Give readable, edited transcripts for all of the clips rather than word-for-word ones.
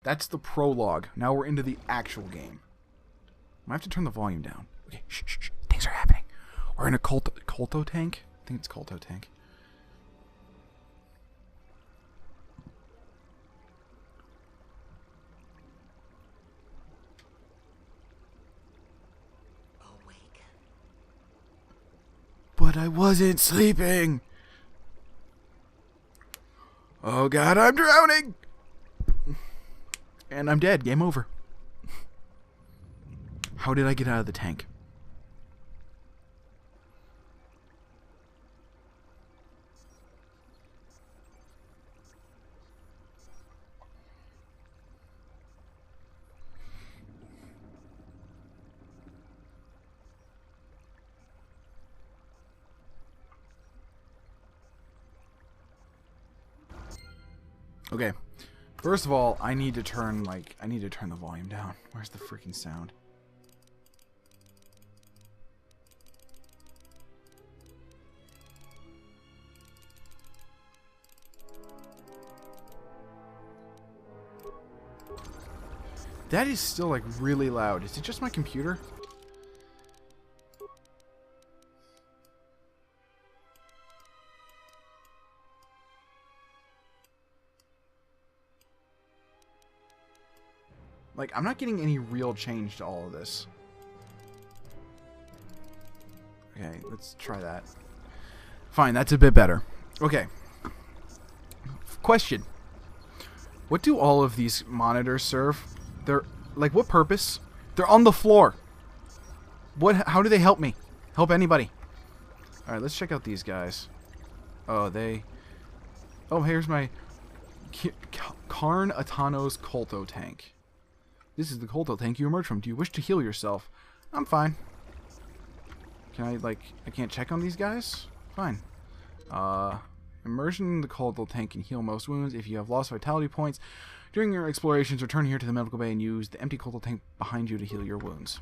That's the prologue. Now we're into the actual game. I have to turn the volume down. Okay, shh, shh, shh. Things are happening. We're in a Colto tank? I think it's Colto tank. Awake. But I wasn't sleeping. Oh god, I'm drowning! And I'm dead. Game over. How did I get out of the tank? Okay. First of all, I need to turn the volume down. Where's the freaking sound? That is still like really loud. Is it just my computer? Like, I'm not getting any real change to all of this. Okay, let's try that. Fine, that's a bit better. Okay. Question. What do all of these monitors serve? They're, like, what purpose? They're on the floor. How do they help me? Help anybody. Alright, let's check out these guys. Oh, oh, here's my Karn Atanos Colto tank. This is the Colto tank you emerged from. Do you wish to heal yourself? I'm fine. Can I, like, I can't check on these guys? Fine. Immersion in the Colto tank can heal most wounds. If you have lost vitality points during your explorations, return here to the medical bay and use the empty Colto tank behind you to heal your wounds.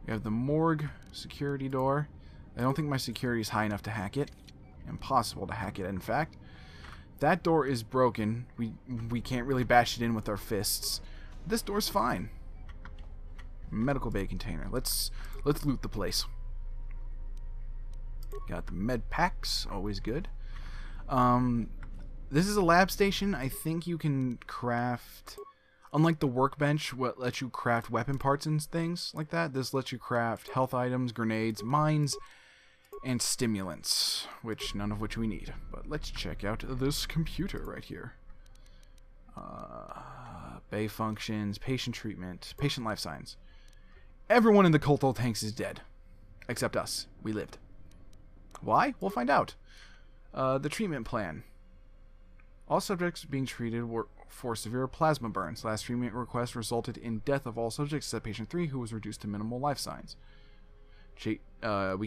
We have the morgue security door. I don't think my security is high enough to hack it. Impossible to hack it, in fact. That door is broken. We can't really bash it in with our fists. This door's fine. Medical bay container. Let's loot the place. Got the med packs, always good. This is a lab station. I think you can craft, unlike the workbench, what lets you craft weapon parts and things like that. This lets you craft health items, grenades, mines, and stimulants, none of which we need. But let's check out this computer right here. Bay functions, patient treatment, patient life signs. Everyone in the Colto tanks is dead, except us. We lived. Why? We'll find out. The treatment plan. All subjects being treated were for severe plasma burns. Last treatment request resulted in death of all subjects except patient 3, who was reduced to minimal life signs. We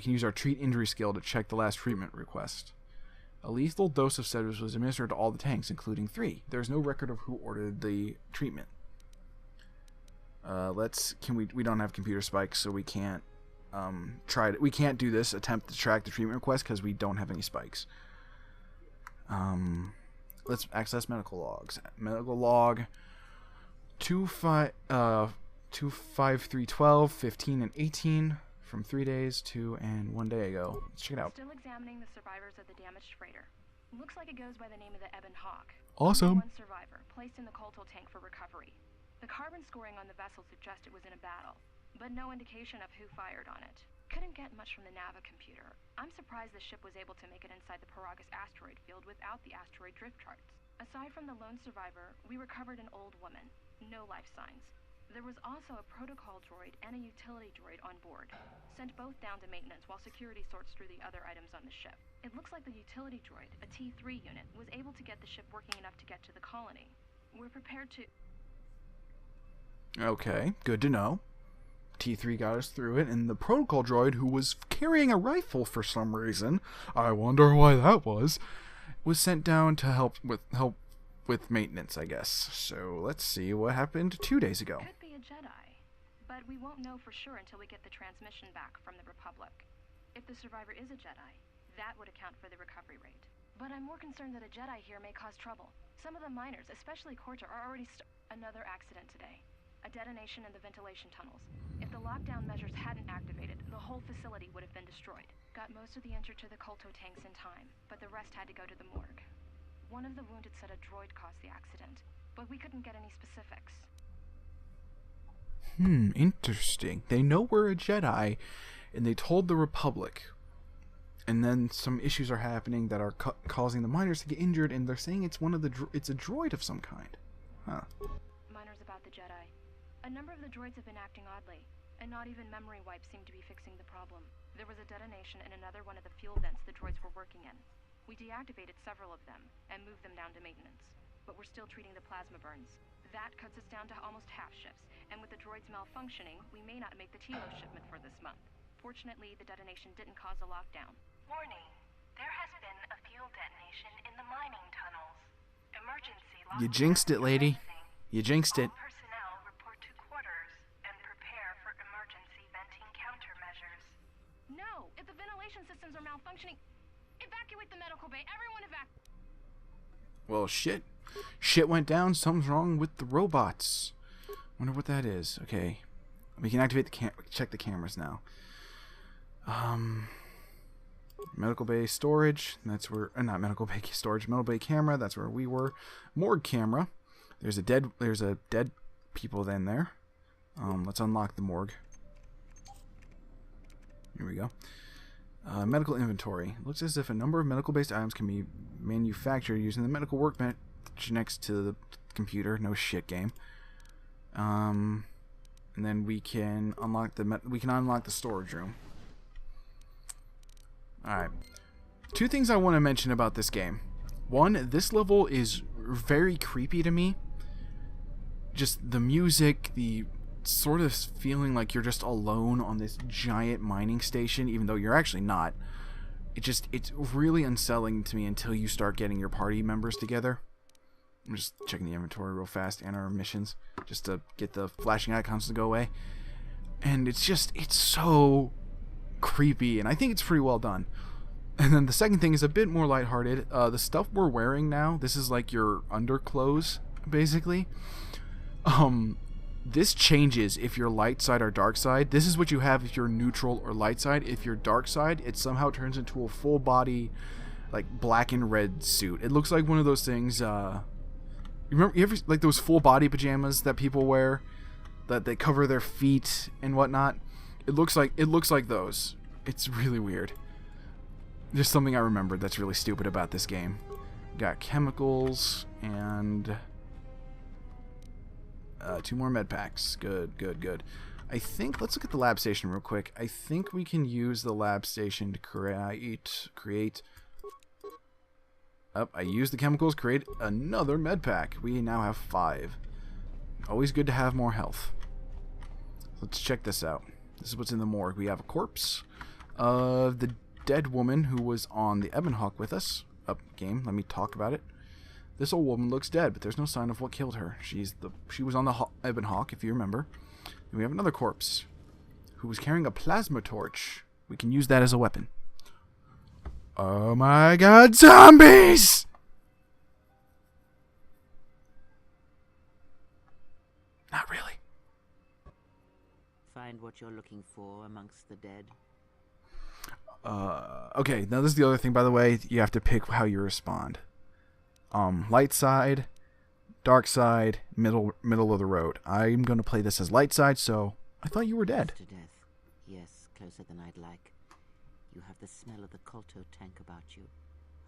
can use our treat injury skill to check the last treatment request. A lethal dose of sedatives was administered to all the tanks, including 3. There's no record of who ordered the treatment. We don't have computer spikes, so we can't we can't do this attempt to track the treatment request because we don't have any spikes. Let's access medical logs. Medical log 25312, 15, and 18 from 3 days, 2 and 1 day ago. Let's check it out. Still examining the survivors of the damaged freighter. Looks like it goes by the name of the Ebon Hawk. Awesome. Only one survivor, placed in the Colto tank for recovery. The carbon scoring on the vessel suggests it was in a battle, but no indication of who fired on it. Couldn't get much from the Nava computer. I'm surprised the ship was able to make it inside the Paragus asteroid field without the asteroid drift charts. Aside from the lone survivor, we recovered an old woman. No life signs. There was also a protocol droid and a utility droid on board. Sent both down to maintenance while security sorts through the other items on the ship. It looks like the utility droid, a T3 unit, was able to get the ship working enough to get to the colony. We're prepared to... Okay, good to know. T3 got us through it, and the protocol droid, who was carrying a rifle for some reason, I wonder why that was sent down to help with maintenance, I guess. So let's see what happened 2 days ago. Could be a Jedi, but we won't know for sure until we get the transmission back from the Republic. If the survivor is a Jedi, that would account account for the recovery rate. But I'm more concerned that a Jedi here may cause trouble. Some of the miners, especially Corta, are already another accident today. A detonation in the ventilation tunnels. If the lockdown measures hadn't activated, the whole facility would have been destroyed. Got most of the injured to the Kolto tanks in time, but the rest had to go to the morgue. One of the wounded said a droid caused the accident, but we couldn't get any specifics. Interesting. They know we're a Jedi, and they told the Republic. And then some issues are happening that are causing the miners to get injured, and they're saying it's one of the it's a droid of some kind. Huh. Miners about the Jedi. A number of the droids have been acting oddly, and not even memory wipes seem to be fixing the problem. There was a detonation in another one of the fuel vents the droids were working in. We deactivated several of them, and moved them down to maintenance. But we're still treating the plasma burns. That cuts us down to almost half shifts, and with the droids malfunctioning, we may not make the Tilo shipment for this month. Fortunately, the detonation didn't cause a lockdown. Warning. There has been a fuel detonation in the mining tunnels. Emergency lockdown. You jinxed it, lady. You jinxed it. All personnel report to quarters and prepare for emergency venting countermeasures. No! If the ventilation systems are malfunctioning, evacuate the medical bay. Everyone evacuate. Well, shit. Shit went down. Something's wrong with the robots. Wonder what that is. Okay. We can activate the check the cameras now. Medical bay storage. That's where not medical bay storage. Medical bay camera. That's where we were. Morgue camera. There's a dead people then there. Let's unlock the morgue. Here we go. Medical inventory. Looks as if a number of medical-based items can be manufactured using the medical workbench next to the computer. No shit, game. And then we can unlock the storage room. All right. Two things I want to mention about this game. One, this level is very creepy to me. Just the music, the sort of feeling like you're just alone on this giant mining station, even though you're actually not. It's really unsettling to me until you start getting your party members together. I'm just checking the inventory real fast and our missions just to get the flashing icons to go away. And it's so creepy, and I think it's pretty well done. And then the second thing is a bit more lighthearted. The stuff we're wearing now, this is like your underclothes, basically. This changes if you're light side or dark side. This is what you have if you're neutral or light side. If you're dark side, it somehow turns into a full body, like black and red suit. It looks like one of those things. You ever like those full body pajamas that people wear, that they cover their feet and whatnot? It looks like those. It's really weird. There's something I remembered that's really stupid about this game. Got chemicals and 2 more med packs. Good. I think, let's look at the lab station real quick. I think we can use the lab station to create. I used the chemicals, create another med pack. We now have 5. Always good to have more health. Let's check this out. This is what's in the morgue. We have a corpse of the dead woman who was on the Ebon Hawk with us. Game, let me talk about it. This old woman looks dead, but there's no sign of what killed her. She was on the Ebon Hawk, if you remember. And we have another corpse who was carrying a plasma torch. We can use that as a weapon. Oh my god, zombies! Not really. Find what you're looking for amongst the dead. Okay, now this is the other thing, by the way. You have to pick how you respond. Light side, dark side, middle of the road. I'm going to play this as light side, so I thought you were dead. Close to death. Yes, closer than I'd like. You have the smell of the Kolto tank about you.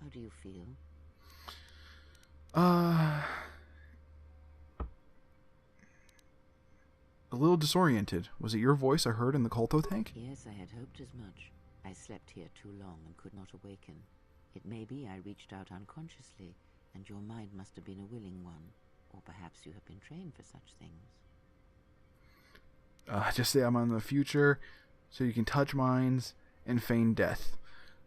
How do you feel? A little disoriented. Was it your voice I heard in the Kolto tank? Yes, I had hoped as much. I slept here too long and could not awaken. It may be I reached out unconsciously, and your mind must have been a willing one. Or perhaps you have been trained for such things. Just say I'm on the future, so you can touch minds and feign death.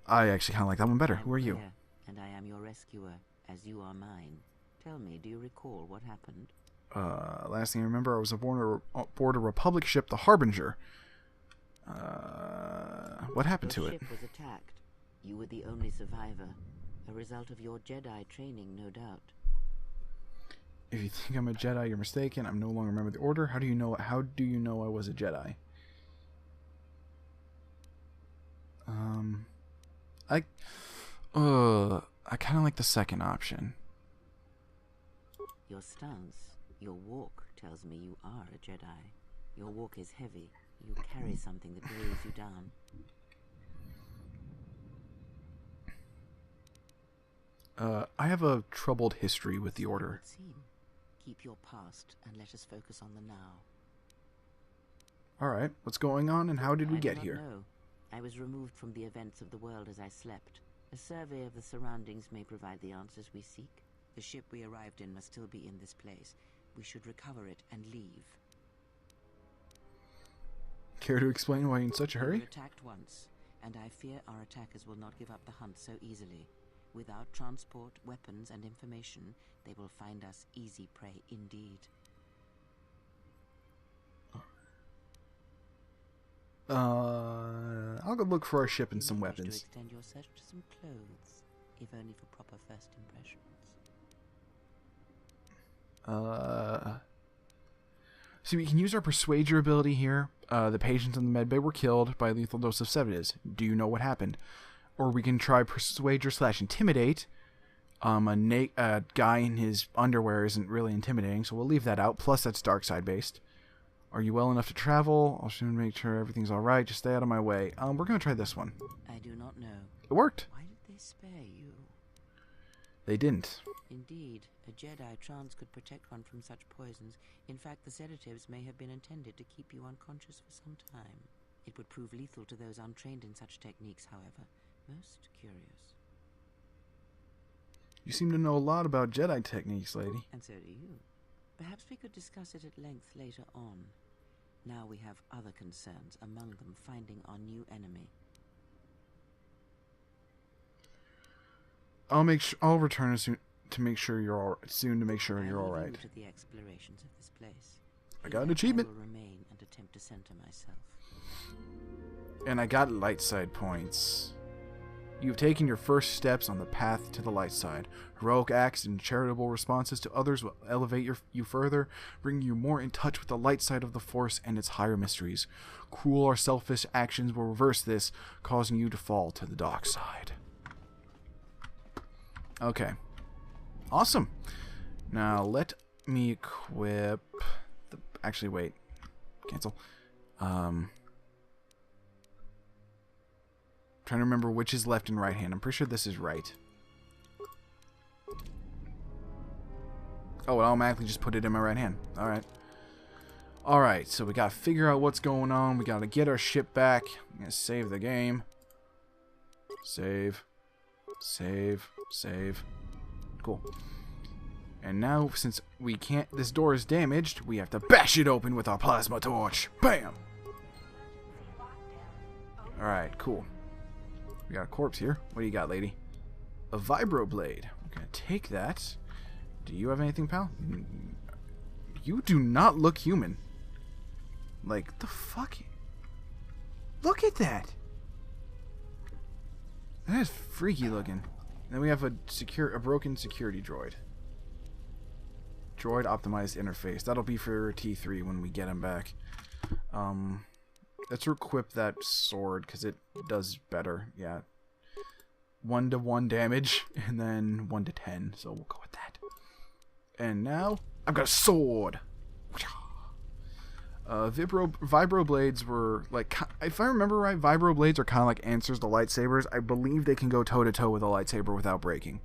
I actually kind of like that one better. Who are you? And I am your rescuer, as you are mine. Tell me, do you recall what happened? Last thing I remember, I was aboard a Republic ship, the Harbinger. What happened to it? Your ship was attacked. You were the only survivor, a result of your Jedi training, no doubt. If you think I'm a Jedi, you're mistaken. I'm no longer a member of the Order. How do you know I was a Jedi? I kind of like the second option. Your stance, your walk tells me you are a Jedi. Your walk is heavy. You carry something that weighs you down. I have a troubled history with the Order. Keep your past and let us focus on the now. Alright, what's going on and how did we get here? No, I was removed from the events of the world as I slept. A survey of the surroundings may provide the answers we seek. The ship we arrived in must still be in this place. We should recover it and leave. Care to explain why you're in such a hurry? We were attacked once, and I fear our attackers will not give up the hunt so easily. Without transport, weapons, and information, they will find us easy prey indeed. I'll go look for our ship and some You may weapons. wish to extend your search to some clothes, if only for proper first impressions. See, we can use our persuade your ability here. The patients in the medbay were killed by a lethal dose of sedatives. Do you know what happened? Or we can try persuade your / intimidate. A guy in his underwear isn't really intimidating, so we'll leave that out. Plus, that's dark side based. Are you well enough to travel? I'll soon make sure everything's alright. Just stay out of my way. We're going to try this one. I do not know. It worked. Why did they spare you? They didn't. Indeed, a Jedi trance could protect one from such poisons. In fact, the sedatives may have been intended to keep you unconscious for some time. It would prove lethal to those untrained in such techniques, however. Most curious. You seem to know a lot about Jedi techniques, lady. And so do you. Perhaps we could discuss it at length later on. Now we have other concerns, among them finding our new enemy. I'll return soon to make sure you're all right. To the explorations of this place. I got an achievement. I will remain and attempt to center myself. And I got light side points. You've taken your first steps on the path to the light side. Heroic acts and charitable responses to others will elevate you further, bringing you more in touch with the light side of the Force and its higher mysteries. Cruel or selfish actions will reverse this, causing you to fall to the dark side. Okay. Awesome. Now let me equip the... Actually, wait. Cancel. Trying to remember which is left and right hand. I'm pretty sure this is right. Oh, it automatically just put it in my right hand. Alright. Alright, so we gotta figure out what's going on. We gotta get our ship back. I'm gonna save the game. Save. Save. Save. Cool. And now, since we can't... This door is damaged, we have to bash it open with our plasma torch. Bam! Alright, cool. We got a corpse here. What do you got, lady? A vibroblade. We're gonna take that. Do you have anything, pal? You do not look human. Like, the fuck? Look at that! That is freaky looking. And then we have a broken security droid. Droid optimized interface. That'll be for T3 when we get him back. Let's equip that sword because it does better. Yeah. 1-to-1 damage and then 1-to-10. So we'll go with that. And now I've got a sword. Vibroblades were like, if I remember right, vibroblades are kind of like answers to lightsabers. I believe they can go toe-to-toe with a lightsaber without breaking.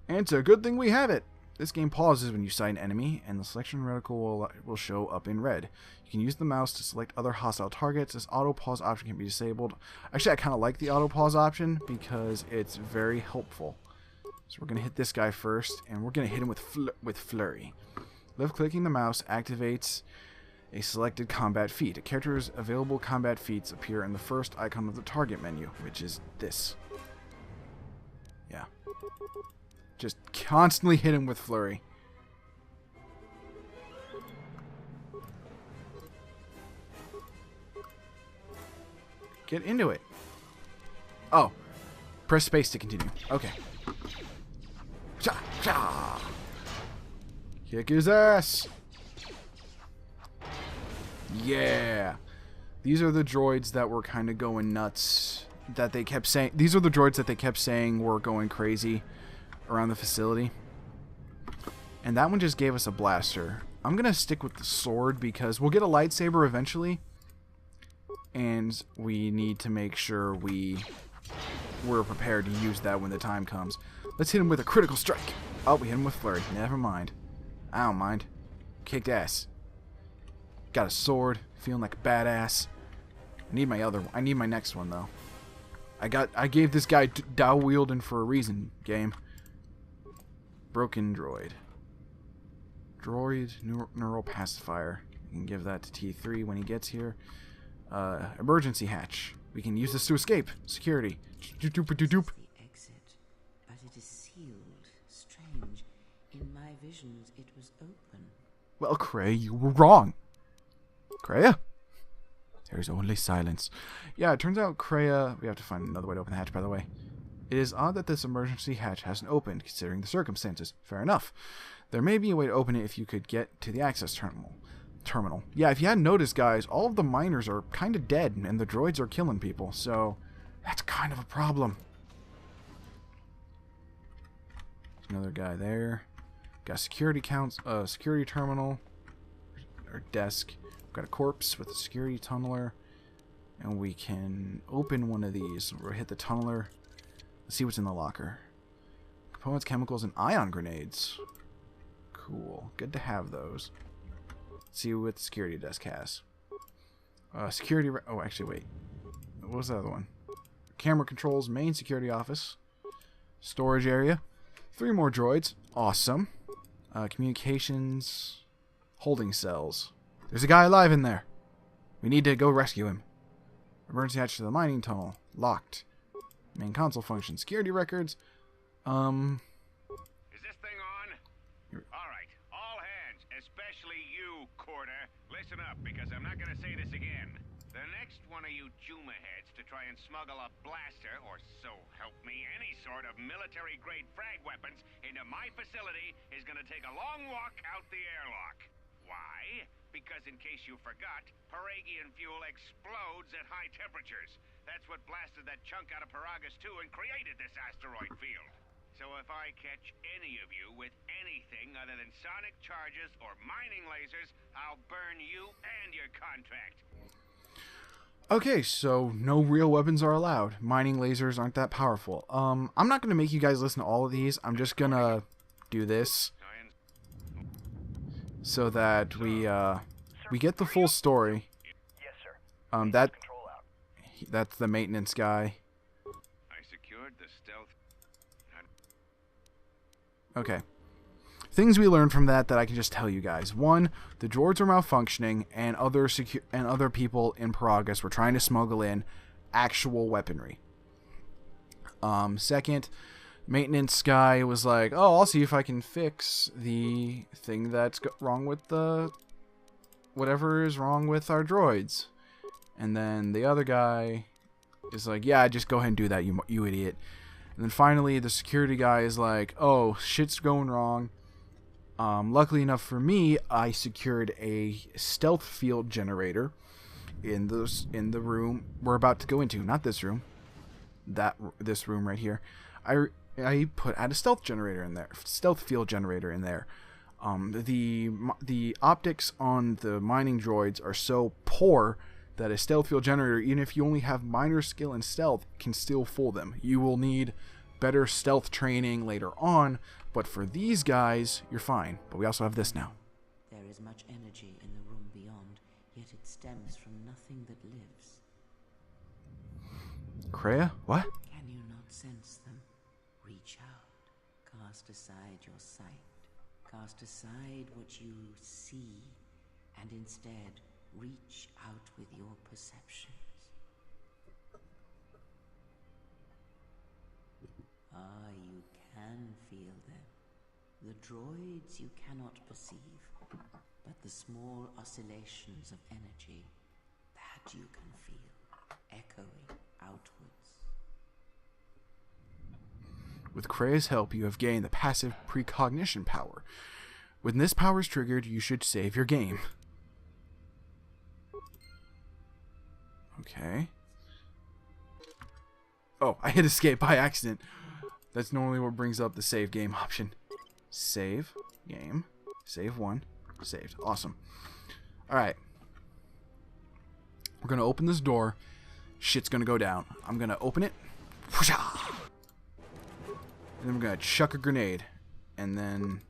And it's a good thing we have it. This game pauses when you sight an enemy, and the selection reticle will show up in red. You can use the mouse to select other hostile targets. This auto-pause option can be disabled. Actually, I kind of like the auto-pause option because it's very helpful. So we're going to hit this guy first, and we're going to hit him with Flurry. Left-clicking the mouse activates a selected combat feat. A character's available combat feats appear in the first icon of the target menu, which is this. Yeah. Just constantly hit him with Flurry. Get into it. Oh. Press space to continue. Okay. Cha! Cha! Kick his ass! Yeah! These are the droids that were kind of going nuts. That they kept saying... These are the droids that they kept saying were going crazy around the facility. And that one just gave us a blaster. I'm going to stick with the sword because we'll get a lightsaber eventually. And we need to make sure we're prepared to use that when the time comes. Let's hit him with a critical strike. Oh, we hit him with flurry. Never mind. I don't mind. Kicked ass. Got a sword. Feeling like a badass. I need my next one though. I gave this guy Dao wielding for a reason, game. Broken droid. Droid neural pacifier. You can give that to T3 when he gets here. Emergency hatch. We can use this to escape. Security. Doop. The exit, but it is sealed. Strange. In my visions, it was open. Well, Kreia, you were wrong. Kreia? There's only silence. Yeah, it turns out Kreia... We have to find another way to open the hatch, by the way. It is odd that this emergency hatch hasn't opened, considering the circumstances. Fair enough. There may be a way to open it if you could get to the access terminal. Yeah, if you hadn't noticed, guys, all of the miners are kind of dead, and the droids are killing people, so that's kind of a problem. There's another guy there. Got security terminal, or desk. Got a corpse with a security tunneler, and we can open one of these. We'll hit the tunneler. Let's see what's in the locker. Components, chemicals, and ion grenades. Cool. Good to have those. Let's see what the security desk has. Oh, actually, wait. What was the other one? Camera controls, main security office. Storage area. 3 more droids. Awesome. Communications. Holding cells. There's a guy alive in there. We need to go rescue him. Emergency hatch to the mining tunnel. Locked. Main console function. Security records. Is this thing on? Alright. All hands, especially you, Corder. Listen up, because I'm not gonna say this again. The next one of you Juma heads to try and smuggle a blaster, or so help me, any sort of military-grade frag weapons into my facility is gonna take a long walk out the airlock. Why? Because in case you forgot, Paragian fuel explodes at high temperatures. That's what blasted that chunk out of Paragus 2 and created this asteroid field. So if I catch any of you with anything other than sonic charges or mining lasers, I'll burn you and your contract. Okay, so no real weapons are allowed. Mining lasers aren't that powerful. I'm not going to make you guys listen to all of these. I'm just going to do this so that we get the full story. Yes, sir. That's the maintenance guy. I secured the stealth. Okay. Things we learned from that I can just tell you guys. 1, the droids are malfunctioning, and other people in Paragus were trying to smuggle in actual weaponry. 2nd, maintenance guy was like, "Oh, I'll see if I can fix the thing that's wrong with the whatever is wrong with our droids." And then the other guy is like, "Yeah, just go ahead and do that, you idiot." And then finally, the security guy is like, "Oh, shit's going wrong." Luckily enough for me, I secured a stealth field generator in the room we're about to go into. Not this room. This room right here. I had a stealth field generator in there. The optics on the mining droids are so poor that a stealth field generator, even if you only have minor skill in stealth, can still fool them. You will need better stealth training later on, but for these guys, you're fine. But we also have this now. There is much energy in the room beyond, yet it stems from nothing that lives. Kreia? What? Can you not sense them? Reach out. Cast aside your sight. Cast aside what you see, and instead reach out with your perceptions. Ah, you can feel them. The droids you cannot perceive, but the small oscillations of energy, that you can feel, echoing outwards. With Krea's help, you have gained the passive precognition power. When this power is triggered, you should save your game. Okay. Oh, I hit escape by accident. That's normally what brings up the save game option. Save game. Save one. Saved. Awesome. Alright. We're going to open this door. Shit's going to go down. I'm going to open it. And then we're going to chuck a grenade. And then...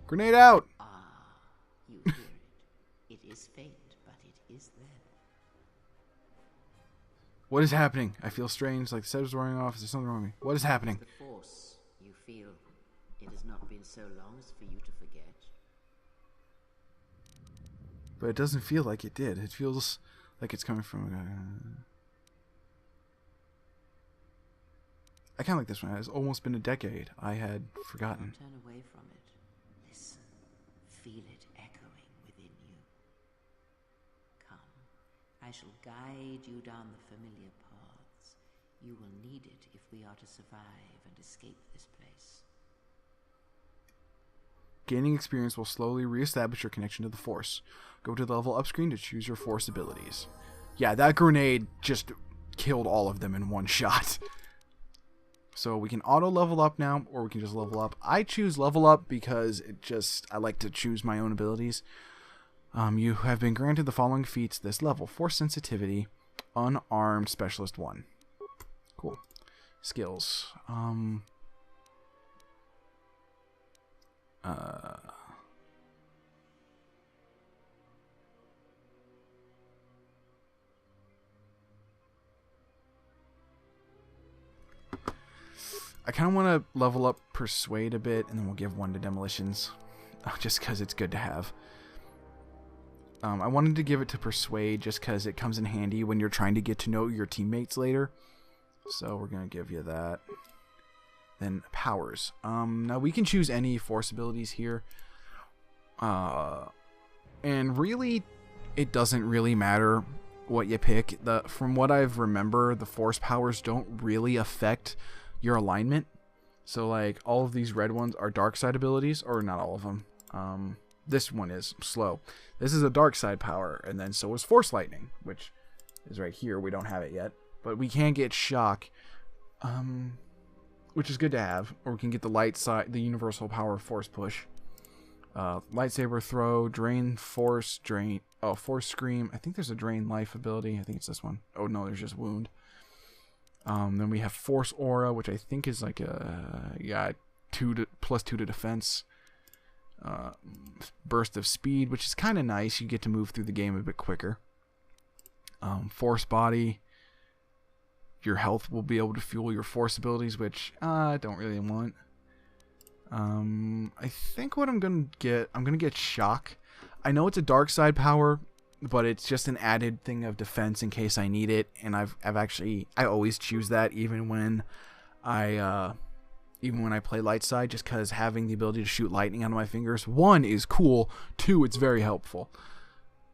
Grenade out! Ah, you hear it. It is faint, but it is there. What is happening? I feel strange, like the set is wearing off. Is there something wrong with me? What is happening? The Force, you feel. It has not been so long as for you to forget. But it doesn't feel like it did. It feels like it's coming from... I kind of like this one. It's almost been a decade. I had forgotten. Don't turn away from it. Listen. Feel it echoing within you. Come. I shall guide you down the familiar paths. You will need it if we are to survive and escape this place. Gaining experience will slowly reestablish your connection to the Force. Go to the level up screen to choose your Force abilities. Yeah, that grenade just killed all of them in one shot. So we can auto level up now, or we can just level up. I choose level up because I like to choose my own abilities. You have been granted the following feats this level. Force sensitivity, unarmed specialist 1. Cool. Skills. I kind of want to level up Persuade a bit, and then we'll give one to Demolitions, just because it's good to have. I wanted to give it to Persuade just because it comes in handy when you're trying to get to know your teammates later. So we're going to give you that. Then Powers. Now we can choose any Force abilities here. And really, it doesn't really matter what you pick. From what I remember, the Force powers don't really affect your alignment. So like all of these red ones are dark side abilities, or not all of them. This one is slow. This is a dark side power, and then so is Force Lightning, which is right here. We don't have it yet, but we can get Shock, which is good to have, or we can get the light side, the universal power Force Push, lightsaber throw, drain Force, drain. Oh, Force Scream. I think there's a drain life ability. I think it's this one. Oh no, there's just wound. Then we have Force Aura, which I think is like a +2 to defense. Burst of Speed, which is kind of nice. You get to move through the game a bit quicker. Force Body. Your health will be able to fuel your Force abilities, which I don't really want. I think what I'm gonna get Shock. I know it's a dark side power, but it's just an added thing of defense in case I need it, and I always choose that even when I play light side, just because having the ability to shoot lightning out of my fingers, 1 is cool, 2 it's very helpful.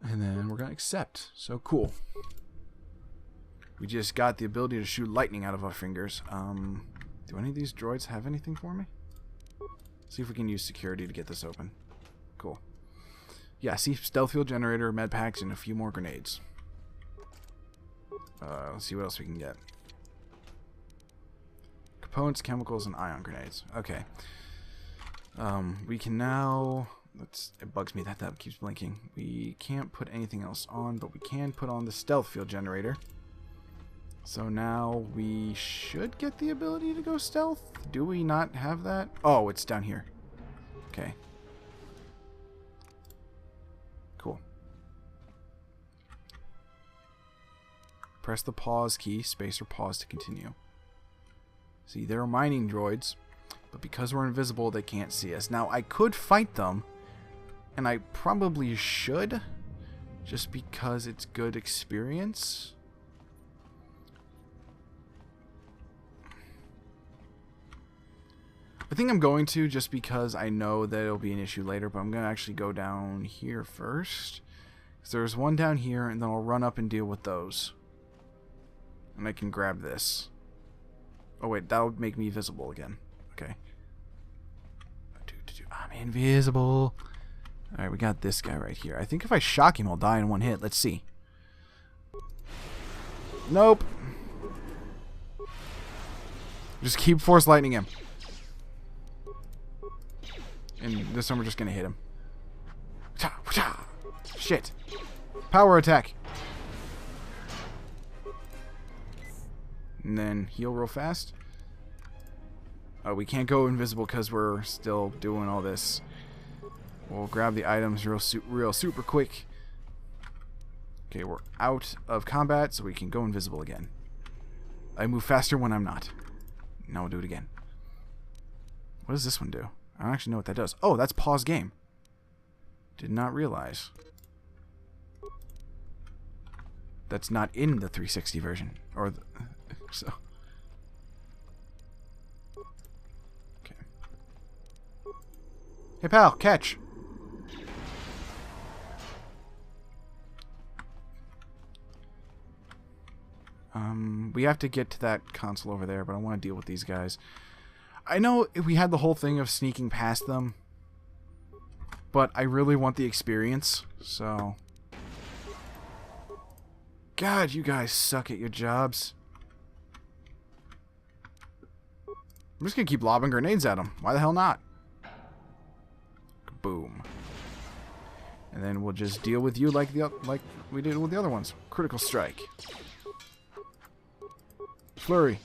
And then we're gonna accept. So cool. We just got the ability to shoot lightning out of our fingers. Do any of these droids have anything for me? See if we can use security to get this open. Cool. Yeah, see, stealth fuel generator, med packs, and a few more grenades. Let's see what else we can get. Components, chemicals, and ion grenades. Okay. We can now... It bugs me that keeps blinking. We can't put anything else on, but we can put on the stealth field generator. So now we should get the ability to go stealth. Do we not have that? Oh, it's down here. Okay. Cool. Press the pause key, space or pause to continue. See, there are mining droids, but because we're invisible, they can't see us. Now, I could fight them, and I probably should, just because it's good experience. I think I'm going to, just because I know that it'll be an issue later, but I'm going to actually go down here first. So there's one down here, and then I'll run up and deal with those. And I can grab this. Oh, wait. That would make me visible again. Okay. I'm invisible. Alright, we got this guy right here. I think if I shock him, I'll die in one hit. Let's see. Nope. Just keep force lightning him. And this time we're just going to hit him. Shit. Power attack. And then heal real fast. Oh, we can't go invisible because we're still doing all this. We'll grab the items real super quick. Okay, we're out of combat, so we can go invisible again. I move faster when I'm not. Now we'll do it again. What does this one do? I don't actually know what that does. Oh, that's pause game. Did not realize. That's not in the 360 version. Or the, so. Okay. Hey pal, catch. We have to get to that console over there, but I want to deal with these guys. I know we had the whole thing of sneaking past them, but I really want the experience, so... God, you guys suck at your jobs. I'm just gonna keep lobbing grenades at them. Why the hell not? Boom. And then we'll just deal with you like we did with the other ones. Critical strike. Flurry.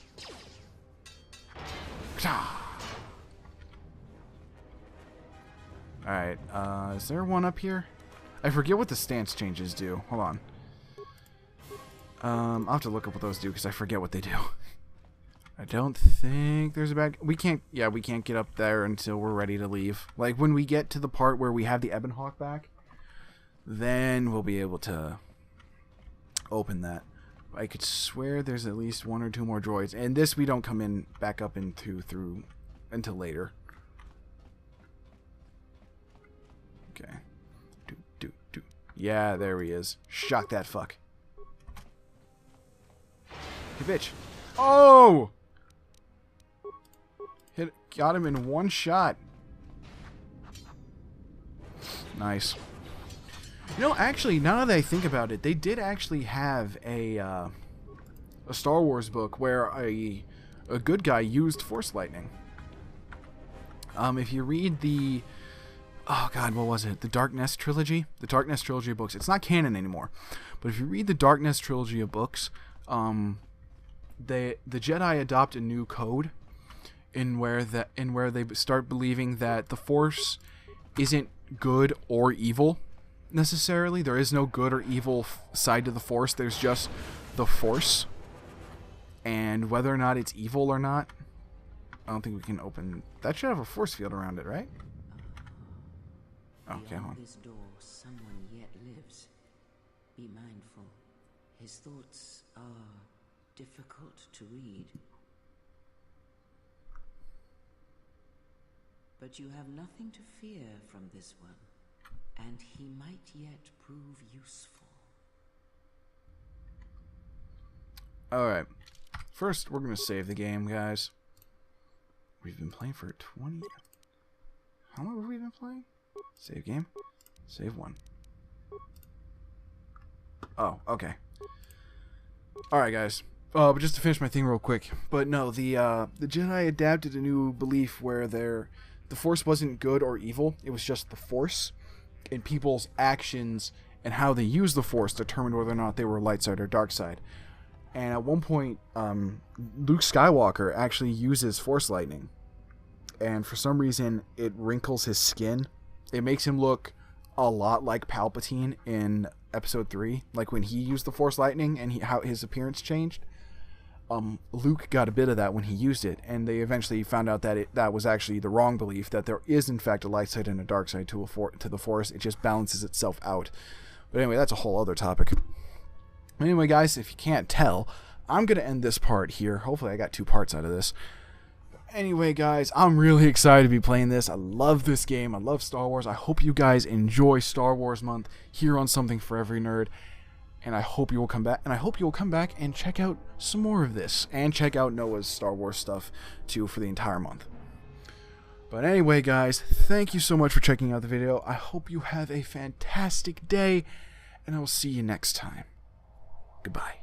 Alright, is there one up here? I forget what the stance changes do. Hold on. I'll have to look up what those do because I forget what they do. I don't think there's a bad... We can't get up there until we're ready to leave. Like, when we get to the part where we have the Ebonhawk back, then we'll be able to open that. I could swear there's at least 1 or 2 more droids. And this we don't come in back up into through until later. Okay. Yeah, there he is. Shock that fuck. Hey, bitch. Oh! Got him in one shot. Nice. You know, actually, now that I think about it, they did actually have a Star Wars book where a good guy used Force Lightning. If you read the... Oh, God, what was it? The Darkness Trilogy? The Darkness Trilogy of books. It's not canon anymore. But if you read the Darkness Trilogy of books, the Jedi adopt a new code in where they start believing that the Force isn't good or evil necessarily. There is no good or evil side to the Force. There's just the Force. And whether or not it's evil or not, I don't think we can open... That should have a force field around it, right? Okay, hold on. This door, someone yet lives. Be mindful. His thoughts are difficult to read. But you have nothing to fear from this one, and he might yet prove useful. Alright. First, we're going to save the game, guys. We've been playing for 20... How long have we been playing? Save game. Save one. Oh, okay. Alright, guys. But just to finish my thing real quick. But no, the Jedi adapted a new belief where the Force wasn't good or evil. It was just the Force. And people's actions and how they use the Force determined whether or not they were light side or dark side. And at one point, Luke Skywalker actually uses Force Lightning. And for some reason, it wrinkles his skin. It makes him look a lot like Palpatine in Episode 3. Like when he used the Force Lightning and how his appearance changed. Luke got a bit of that when he used it. And they eventually found out that that was actually the wrong belief. That there is, in fact, a light side and a dark side to the Force. It just balances itself out. But anyway, that's a whole other topic. Anyway, guys, if you can't tell, I'm going to end this part here. Hopefully I got 2 parts out of this. Anyway, guys, I'm really excited to be playing this. I love this game. I love Star Wars. I hope you guys enjoy Star Wars Month here on Something for Every Nerd. And I hope you will come back. And I hope you will come back and check out some more of this. And check out Noah's Star Wars stuff, too, for the entire month. But anyway, guys, thank you so much for checking out the video. I hope you have a fantastic day. And I will see you next time. Goodbye.